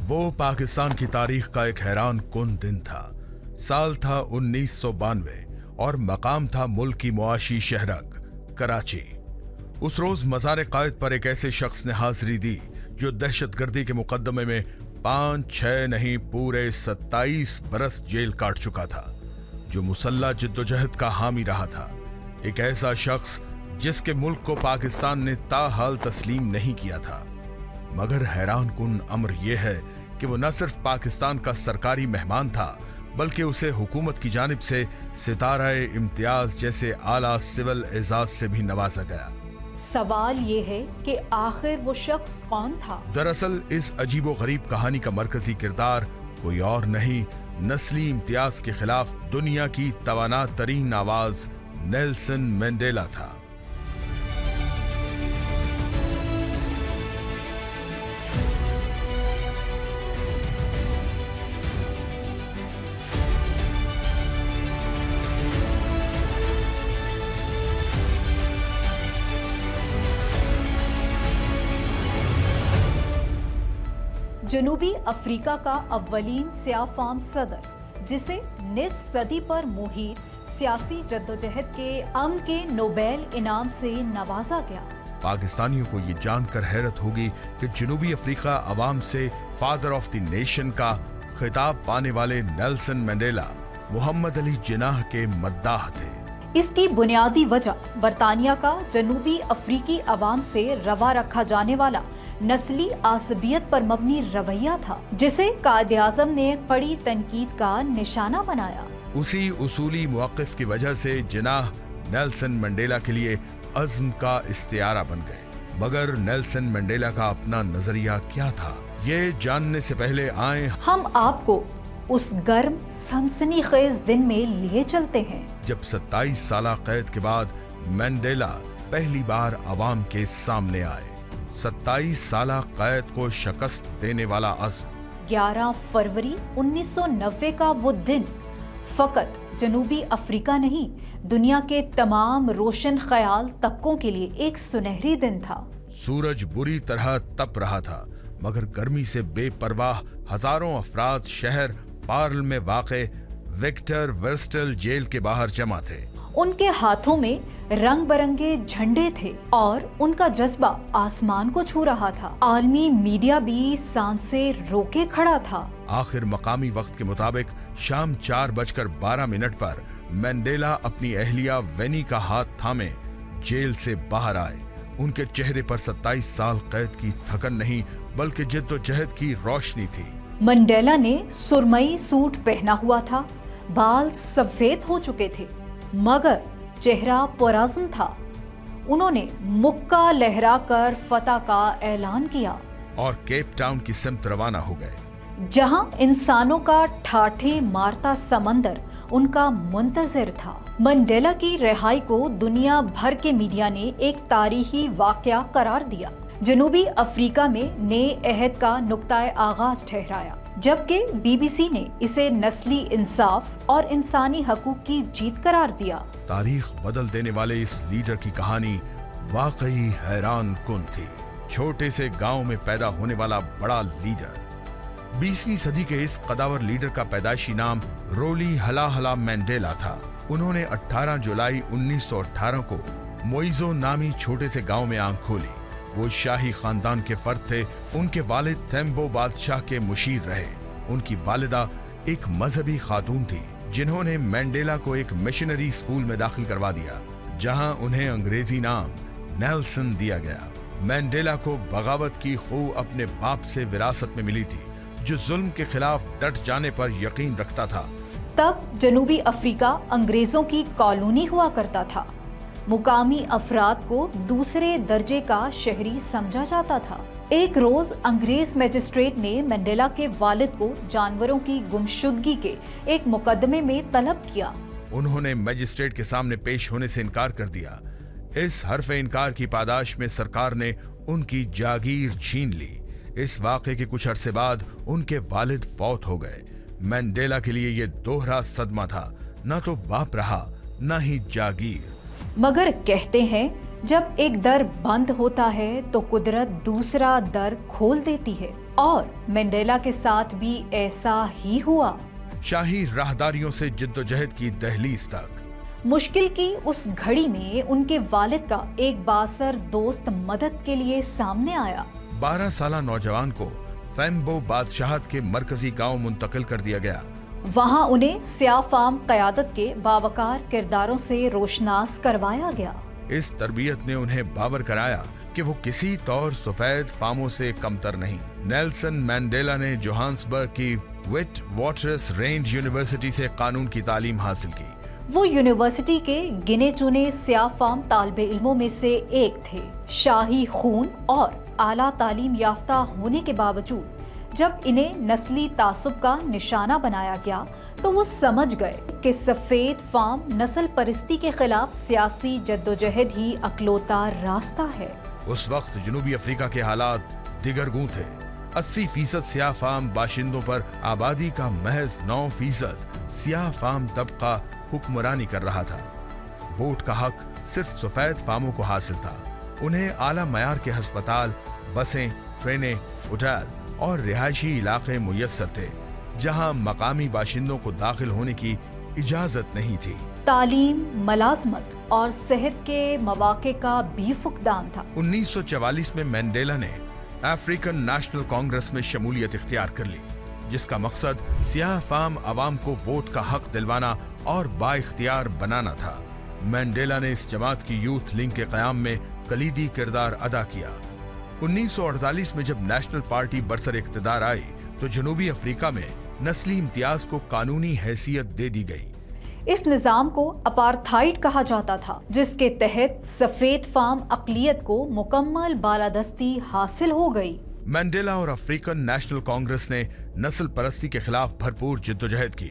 वो पाकिस्तान की तारीख का एक हैरान कुन दिन था। साल था 1992 और मकाम था मुल्क की मुआशी शहरक कराची। उस रोज मज़ार कायद पर एक ऐसे शख्स ने हाजिरी दी जो दहशतगर्दी के मुकदमे में 5-6 नहीं पूरे 27 बरस जेल काट चुका था, जो मुसल्ला जिद्दोजहद का हामी रहा था। एक ऐसा शख्स जिसके मुल्क को पाकिस्तान ने ताहाल तस्लीम नहीं किया था। मगर हैरान कुन अमर यह है कि वो न सिर्फ पाकिस्तान का सरकारी मेहमान था, बल्कि उसे हुकूमत की जानिब से सितारा इम्तियाज जैसे आला सिविल एजाज से भी नवाजा गया। सवाल ये है कि आखिर वो शख्स कौन था? दरअसल इस अजीबो गरीब कहानी का मरकजी किरदार कोई और नहीं, नस्ली इम्तियाज के खिलाफ दुनिया की तवाना तरीन आवाज नेल्सन मंडेला था। जनूबी अफ्रीका का अव्वलीन स्याह फाम सदर, जिसे निस्फ सदी पर मुहित सियासी जद्दोजहद के अमन के नोबेल इनाम से नवाजा गया। पाकिस्तानियों को ये जानकर हैरत होगी कि जनूबी अफ्रीका अवाम से फादर ऑफ द नेशन का खिताब पाने वाले नेल्सन मंडेला मोहम्मद अली जिनाह के मद्दाह थे। इसकी बुनियादी वजह बरतानिया का जनूबी अफ्रीकी अवाम से रवा रखा जाने वाला नस्ली आसबियत पर मबनी रवैया था, जिसे कायद-ए-आज़म ने कड़ी तनकीद का निशाना बनाया। उसी उसूली मौक़िफ़ की वजह से जिनाह नेल्सन मंडेला के लिए अज़्म का इस्तियारा बन गए। मगर नेल्सन मंडेला का अपना नजरिया क्या था, ये जानने से पहले आए हम आपको उस गर्म सनसनीखेज दिन में लिए चलते हैं जब 27 साल कैद के बाद मंडेला पहली बार अवाम के सामने आए। 27 साल कैद को शिकस्त देने वाला अज़्म। 11 फरवरी 1990 का वो दिन फकत जनूबी अफ्रीका नहीं, दुनिया के तमाम रोशन ख्याल तबकों के लिए एक सुनहरी दिन था। सूरज बुरी तरह तप रहा था, मगर गर्मी से बेपरवाह हजारों अफराद शहर पार्ल में वाक़े विक्टर वर्स्टल जेल के बाहर जमा थे। उनके हाथों में रंग बिरंगे झंडे थे और उनका जज्बा आसमान को छू रहा था। आलमी मीडिया भी सांसें रोके खड़ा था। आखिर मकामी वक्त के मुताबिक शाम 4:12 पर मंडेला अपनी अहलिया वेनी का हाथ थामे जेल से बाहर आए। उनके चेहरे पर 27 साल कैद की थकन नहीं, बल्कि जिद्दोजहद की रोशनी थी। मंडेला ने सुरमई सूट पहना हुआ था, बाल सफेद हो चुके थे, मगर चेहरा पुरअज़्म था। उन्होंने मुक्का लहराकर फतह का ऐलान किया और केप टाउन की सिमत रवाना हो गए, जहां इंसानों का ठाठे मारता समंदर उनका मुंतज़िर था। मंडेला की रिहाई को दुनिया भर के मीडिया ने एक तारीखी वाक़या करार दिया, जनूबी अफ्रीका में नए अहद का नुक्ताए आगाज ठहराया, जबकि बीबीसी ने इसे नस्ली इंसाफ और इंसानी हकूक की जीत करार दिया। तारीख बदल देने वाले इस लीडर की कहानी वाकई हैरान कुन थी। छोटे से गांव में पैदा होने वाला बड़ा लीडर। 20वीं सदी के इस कदावर लीडर का पैदाइशी नाम रोली हलाहला मंडेला था। उन्होंने 18 जुलाई 1918 को मोइजो नामी छोटे से गांव में आंख खोली। वो शाही खानदान के फर्द थे। उनके वालिद थेम्बो बादशाह के मुशीर रहे। उनकी वालिदा एक मजहबी खातून थी, जिन्होंने मंडेला को एक मिशनरी स्कूल में दाखिल करवा दिया, जहां उन्हें अंग्रेजी नाम नेल्सन दिया गया। मंडेला को बगावत की खू अपने बाप से विरासत में मिली थी, जो जुल्म के खिलाफ डट जाने पर यकीन रखता था। तब जनूबी अफ्रीका अंग्रेजों की कॉलोनी हुआ करता था। मुकामी अफराद को दूसरे दर्जे का शहरी समझा जाता था। एक रोज अंग्रेज मजिस्ट्रेट ने मंडेला के वालिद को जानवरों की गुमशुदगी के एक मुकदमे में तलब किया। उन्होंने मजिस्ट्रेट के सामने पेश होने से इनकार कर दिया। इस हरफे इनकार की पादाश में सरकार ने उनकी जागीर छीन ली। इस वाक़े के कुछ अरसे बाद उनके वालिद फौत हो गए। मंडेला के लिए ये दोहरा सदमा था, न तो बाप रहा न ही जागीर। मगर कहते हैं जब एक दर बंद होता है तो कुदरत दूसरा दर खोल देती है और मंडेला के साथ भी ऐसा ही हुआ। शाही राहदारियों से जिद्दोजहद की दहलीज तक। मुश्किल की उस घड़ी में उनके वालिद का एक बासर दोस्त मदद के लिए सामने आया। 12 साला नौजवान को फैम्बो बादशाहत के मरकजी गांव मुंतकिल कर दिया गया। वहां उन्हें स्याह फाम क़यादत के बावकार किरदारों से रोशनास करवाया गया। इस तरबियत ने उन्हें बावर कराया कि वो किसी तौर सफेद फामों से कमतर नहीं। नेल्सन मैंडेला ने जोहान्सबर्ग की विट वाटरस रेंज यूनिवर्सिटी से कानून की तालीम हासिल की। वो यूनिवर्सिटी के गिने चुने स्याह फाम तालिबे इल्मों में से एक थे। शाही खून और आला तालीम याफ्ता होने के बावजूद जब इन्हें नस्ली तासुब का निशाना बनाया गया तो वो समझ गए कि सफेद फाम नस्ल परस्ती के खिलाफ सियासी जद्दोजहद ही अकलौता रास्ता है। उस वक्त जनूबी अफ्रीका के हालात दिगरगूं थे। 80% स्याह फाम बाशिंदों पर आबादी का महज 9% स्याह फाम तबका हुक्मरानी कर रहा था। वोट का हक सिर्फ सफेद फामों को हासिल था। उन्हें आला मयार के अस्पताल, बसें, ट्रेनें, होटल और रिहायशी इलाके मुयस्सर थे जहां मकामी बाशिंदों को दाखिल होने की इजाजत नहीं थी। तालीम, मलाजमत और सेहत के मौके का भी फुकदान था। 1944 में मैंडेला ने अफ्रीकन नेशनल कांग्रेस में शमूलियत इख्तियार कर ली, जिसका मकसद सियाह फाम अवाम को वोट का हक दिलवाना और बाइख्तियार बनाना था। मैंडेला ने इस जमात की यूथ लिंक के क़याम में कलीदी किरदार अदा किया। 1948 में जब नेशनल पार्टी बरसर इख्तिदार आई तो जनूबी अफ्रीका में नस्ली इम्तियाज को कानूनी हैसियत दे दी गई। इस निजाम को अपार्थाइड कहा जाता था, जिसके तहत सफेद फाम अकलियत को मुकम्मल बालादस्ती हासिल हो गई। मैंडेला और अफ्रीकन नेशनल कांग्रेस ने नस्ल परस्ती के खिलाफ भरपूर जिद्दोजहद की।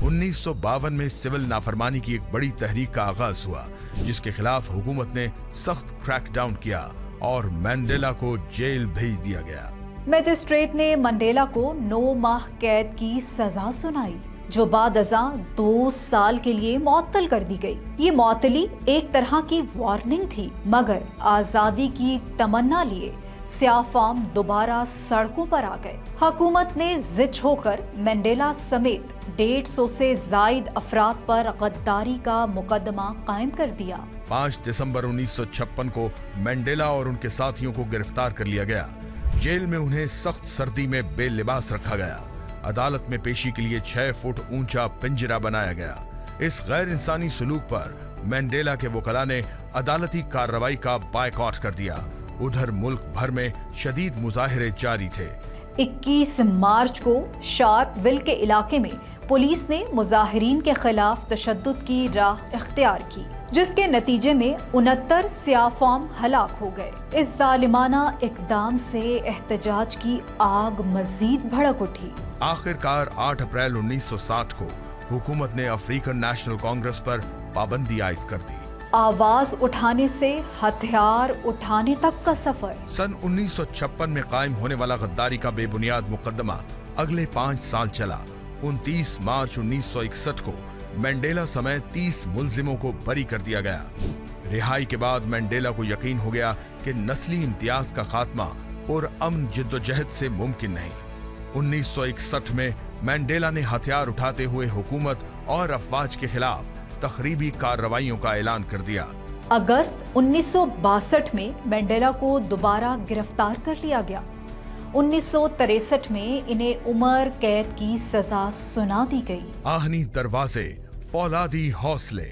1952 में सिविल नाफरमानी की एक बड़ी तहरीक का आगाज हुआ, जिसके खिलाफ हुकूमत ने सख्त क्रैकडाउन किया और मैंडेला को जेल भेज दिया गया। मजिस्ट्रेट ने मंडेला को 9 माह कैद की सजा सुनाई, जो बाद अज़ां 2 साल के लिए मुअत्तल कर दी गई। ये मुअत्तली एक तरह की वार्निंग थी, मगर आजादी की तमन्ना लिए स्याह फाम दोबारा सड़कों पर आ गए। हुकूमत ने जिच होकर मंडेला समेत 150 से जायद अफराद पर गद्दारी का मुकदमा कायम कर दिया। 5 दिसंबर 1956 को मैंडेला और उनके साथियों को गिरफ्तार कर लिया गया। जेल में उन्हें सख्त सर्दी में बेलिबास रखा गया। अदालत में पेशी के लिए 6 फुट ऊंचा पिंजरा बनाया गया। इस गैर इंसानी सलूक पर मैंडेला के वकला ने अदालती कार्रवाई का बायकॉट कर दिया। उधर मुल्क भर में शदीद मुजाहिरे जारी थे। 21 मार्च को शार्पविल के इलाके में पुलिस ने मुजाहिरीन के खिलाफ तशद्दुद की राह इख्तियार की, जिसके नतीजे में 69 स्याह फाम हलाक हो गए। इस जालिमाना इकदाम से एहतजाज की आग मजीद भड़क उठी। आखिरकार 8 अप्रैल 1960 को हुकूमत ने अफ्रीकन नेशनल कांग्रेस पर पाबंदी आयद कर दी। आवाज उठाने से हथियार उठाने तक का सफर। सन 1956 में कायम होने वाला गद्दारी का बेबुनियाद मुकदमा अगले 5 साल चला। 29 मार्च 1961 को मैंडेला समेत 30 मुल्जिमों को बरी कर दिया गया। रिहाई के बाद मैंडेला को यकीन हो गया कि नस्ली इम्तियाज का खात्मा पुरअमन जिद्दोजहद से मुमकिन नहीं। 1961 में मैंडेला ने हथियार उठाते हुए हुकूमत और अफवाज के खिलाफ तखरीबी कार्रवाइयों का ऐलान कर दिया। अगस्त 1962 में मैंडेला को दोबारा गिरफ्तार कर लिया गया। 1963 में इन्हें उम्र कैद की सजा सुना दी गई। आहनी दरवाजे, फौलादी हौसले,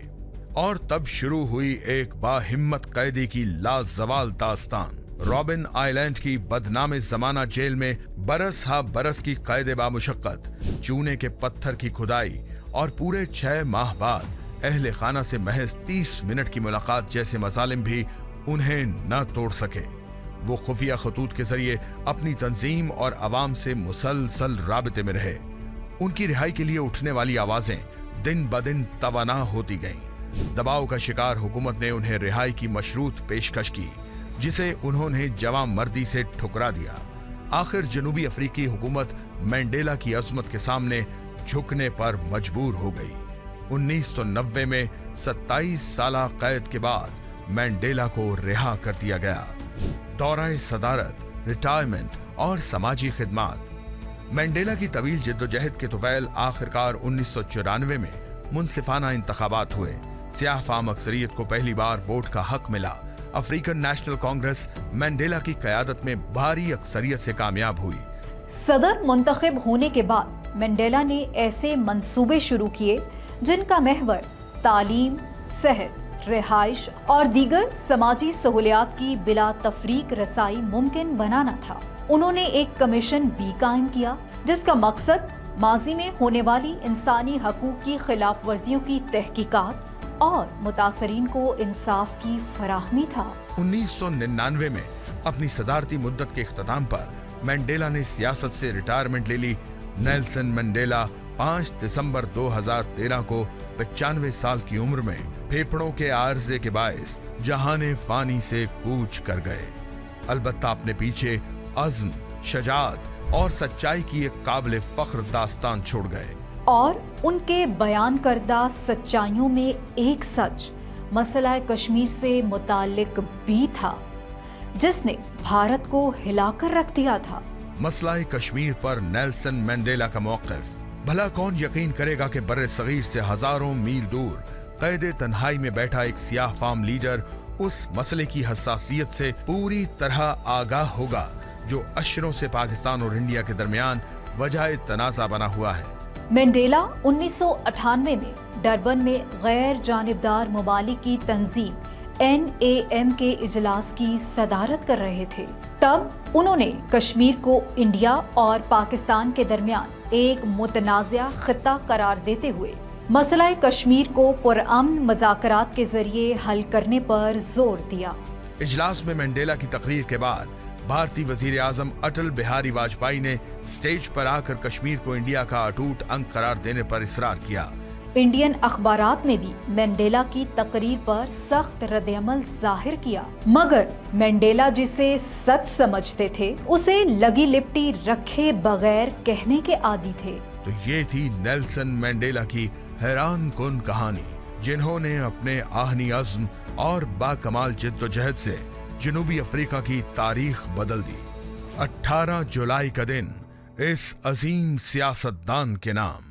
और तब शुरू हुई एक बाहिम्मत कैदी की लाजवाल दास्तान। रॉबिन आइलैंड की बदनामे जमाना जेल में बरस हा बरस की कैद बामुशक्कत, चूने के पत्थर की खुदाई और पूरे 6 माह बाद अहले खाना से महज 30 मिनट की मुलाकात जैसे मजालिम भी उन्हें न तोड़ सके। वो खुफिया खतूत के जरिए अपनी तंजीम और अवाम से मुसलसल राबते में रहे। उनकी रिहाई के लिए उठने वाली आवाजें दिन ब दिन तवाना होती गईं। दबाव का शिकार हुकूमत ने उन्हें रिहाई की मशरूत पेशकश की, जिसे उन्होंने जवां मर्दी से ठुकरा दिया। आखिर जनूबी अफ्रीकी हुकूमत मैंडेला की अजमत के सामने झुकने पर मजबूर हो गई। 1990 में 27 साला कैद के बाद मैंडेला को रिहा कर दिया गया। दौराए सदारत, रिटायरमेंट और समाजी खिदमात। मैंडेला की तवील जिद्दोजहद के तुफैल आखिरकार 1994 में मुनसिफाना इंतखाबात हुए। सियाह फाम अक्सरियत को पहली बार वोट का हक मिला। अफ्रीकन नेशनल कांग्रेस मैंडेला की क़यादत में भारी अक्सरियत से कामयाब हुई। सदर मुंतखब होने के बाद मैंडेला ने ऐसे मंसूबे शुरू किए जिनका महवर तालीम, सेहत, रिहाइश और दीगर समाजी सहूलियात की बिला तफरीक रसाई मुमकिन बनाना था। उन्होंने एक कमीशन भी कायम किया जिसका मकसद माजी में होने वाली इंसानी हकूक की खिलाफ वर्जियों की तहकीकात और मुतासरीन को इंसाफ की फराहमी था। 1999 में अपनी सदारती मुद्दत के इख्तिताम पर मैंडेला ने सियासत से रिटायरमेंट ले ली। नेल्सन मैंडेला 5 दिसंबर 2013 को 95 साल की उम्र में फेफड़ों के आर्जे के बायस जहाने फानी से कूच कर गए। अलबत्ता अपने पीछे अज़्म, शजाअत और सच्चाई की एक काबिल फख्र दास्तान छोड़ गए। और उनके बयान करदा सच्चाइयों में एक सच मसला कश्मीर से मुताल्लिक भी था जिसने भारत को हिलाकर रख दिया था। मसला कश्मीर पर नेल्सन मैंडेला का मौक़िफ़। भला कौन यकीन करेगा कि बर्रे सगीर से हजारों मील दूर कैदे तन्हाई में बैठा एक सियाह फाम लीडर उस मसले की हसासियत से पूरी तरह आगाह होगा जो अशरों से पाकिस्तान और इंडिया के दरमियान वजह तनाज़ा बना हुआ है। मैंडेला 1998 में डरबन में गैर जानिबदार ममालिक की तंजीम NAM के इजलास की सदारत कर रहे थे। तब उन्होंने कश्मीर को इंडिया और पाकिस्तान के दरमियान एक मुतनाज़ा खित्ता करार देते हुए मसला कश्मीर को पुरअमन मज़ाकरात के जरिए हल करने पर जोर दिया। इजलास में मैंडेला की तकरीर के बाद भारतीय वजीर आजम अटल बिहारी वाजपेयी ने स्टेज पर आकर कश्मीर को इंडिया का अटूट अंग करार देने पर इसरार किया। इंडियन अखबारात में भी मैंडेला की तकरीर पर सख्त रद्द-ए-अमल जाहिर किया, मगर मैंडेला जिसे सच समझते थे उसे लगी लिपटी रखे बगैर कहने के आदी थे। तो ये थी नेल्सन मैंडेला की हैरान कुन कहानी, जिन्होंने अपने आहनी अज़्म और बाकमाल जिद्दोजहद से जनूबी अफ्रीका की तारीख बदल दी। 18 जुलाई का दिन इस अजीम सियासतदान के नाम।